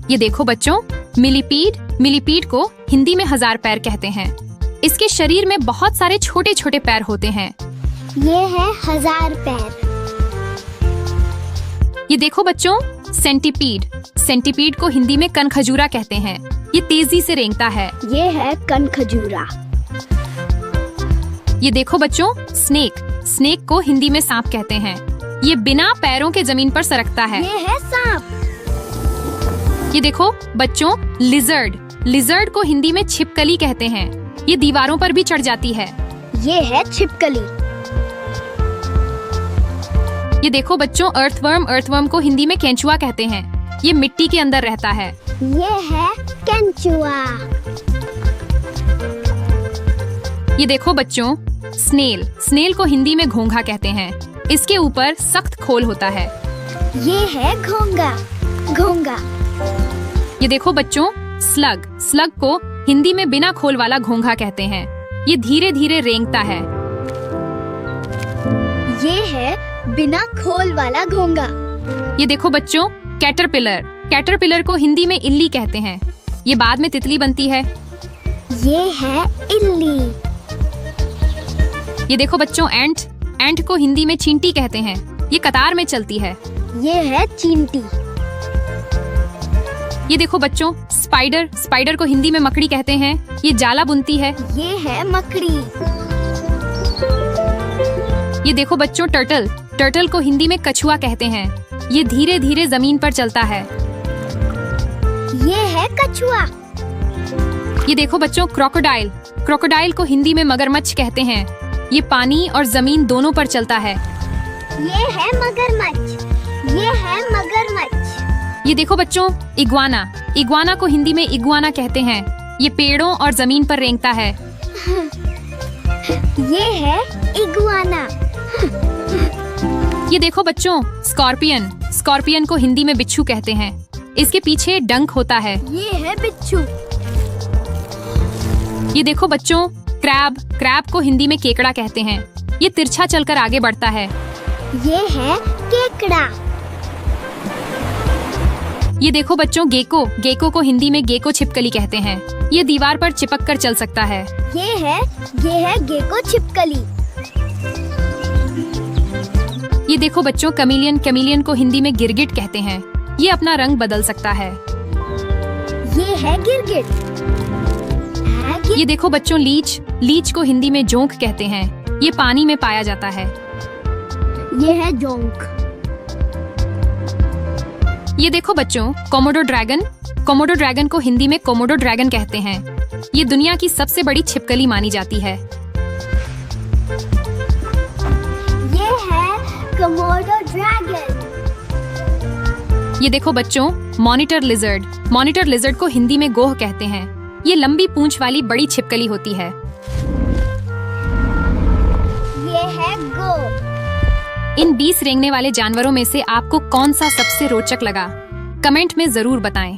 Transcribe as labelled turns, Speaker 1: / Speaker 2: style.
Speaker 1: ये देखो बच्चों, मिलीपीड को हिंदी में 1000 पैर कहते हैं। इसके शरीर में बहुत सारे छोटे छोटे पैर होते हैं।
Speaker 2: ये है 1000 पैर।
Speaker 1: ये देखो बच्चों, सेंटीपीड को हिंदी में कनखजूरा कहते हैं। ये तेजी से रेंगता है।
Speaker 2: ये है कनखजूरा।
Speaker 1: ये देखो बच्चों, स्नेक को हिंदी में सांप कहते हैं। ये बिना पैरों के जमीन पर सरकता है।
Speaker 2: ये है सांप।
Speaker 1: ये देखो बच्चों, लिजर्ड को हिंदी में छिपकली कहते हैं। ये दीवारों पर भी चढ़ जाती है।
Speaker 2: ये है छिपकली।
Speaker 1: ये देखो बच्चों, अर्थवर्म को हिंदी में केंचुआ कहते हैं। ये मिट्टी के अंदर रहता है।
Speaker 2: ये है केंचुआ।
Speaker 1: ये देखो बच्चों, स्नेल को हिंदी में घोंघा कहते हैं। इसके ऊपर सख्त खोल होता है।
Speaker 2: ये है घोंघा।
Speaker 1: ये देखो बच्चों, स्लग को हिंदी में बिना खोल वाला घोंघा कहते हैं। ये धीरे धीरे रेंगता है।
Speaker 2: ये है बिना खोल वाला घोंघा।
Speaker 1: ये देखो बच्चों, कैटरपिलर को हिंदी में इल्ली कहते हैं। ये बाद में तितली बनती है।
Speaker 2: ये है इल्ली।
Speaker 1: ये देखो बच्चों, एंट को हिंदी में चींटी कहते हैं। ये कतार में चलती है।
Speaker 2: ये है चींटी।
Speaker 1: ये देखो बच्चों, स्पाइडर को हिंदी में मकड़ी कहते हैं। ये जाला बुनती है।
Speaker 2: ये है मकड़ी।
Speaker 1: ये देखो बच्चों, टर्टल को हिंदी में कछुआ कहते हैं। ये धीरे धीरे जमीन पर चलता है।
Speaker 2: ये है कछुआ।
Speaker 1: ये देखो बच्चों, क्रोकोडाइल को हिंदी में मगरमच्छ कहते हैं। ये पानी और जमीन दोनों पर चलता है।
Speaker 2: ये है मगरमच्छ।
Speaker 1: ये देखो बच्चों, इग्वाना को हिंदी में इग्वाना कहते हैं। ये पेड़ों और जमीन पर रेंगता है।
Speaker 2: ये है इग्वाना।
Speaker 1: ये देखो बच्चों, स्कॉर्पियन को हिंदी में बिच्छू कहते हैं। इसके पीछे डंक होता है।
Speaker 2: ये है बिच्छू।
Speaker 1: ये देखो बच्चों, क्रैब को हिंदी में केकड़ा कहते हैं। ये तिरछा चलकर आगे बढ़ता है।
Speaker 2: ये है केकड़ा।
Speaker 1: ये देखो बच्चों, गेको को हिंदी में गेको छिपकली कहते हैं। ये दीवार पर चिपक कर चल सकता है।
Speaker 2: ये है गेको छिपकली।
Speaker 1: ये देखो बच्चों, कमीलियन को हिंदी में गिरगिट कहते हैं। ये अपना रंग बदल सकता है।
Speaker 2: ये है गिरगिट।
Speaker 1: ये देखो बच्चों, लीच को हिंदी में जोंक कहते हैं। ये पानी में पाया जाता है।
Speaker 2: ये है जोंक।
Speaker 1: ये देखो बच्चों, कोमोडो ड्रैगन को हिंदी में कोमोडो ड्रैगन कहते हैं। ये दुनिया की सबसे बड़ी छिपकली मानी जाती है।
Speaker 2: ये है कोमोडो ड्रैगन।
Speaker 1: ये देखो बच्चों, मॉनिटर लिजर्ड को हिंदी में गोह कहते हैं। ये लंबी पूंछ वाली बड़ी छिपकली होती है।
Speaker 2: ये है गो।
Speaker 1: इन 20 रेंगने वाले जानवरों में से आपको कौन सा सबसे रोचक लगा? कमेंट में जरूर बताएं।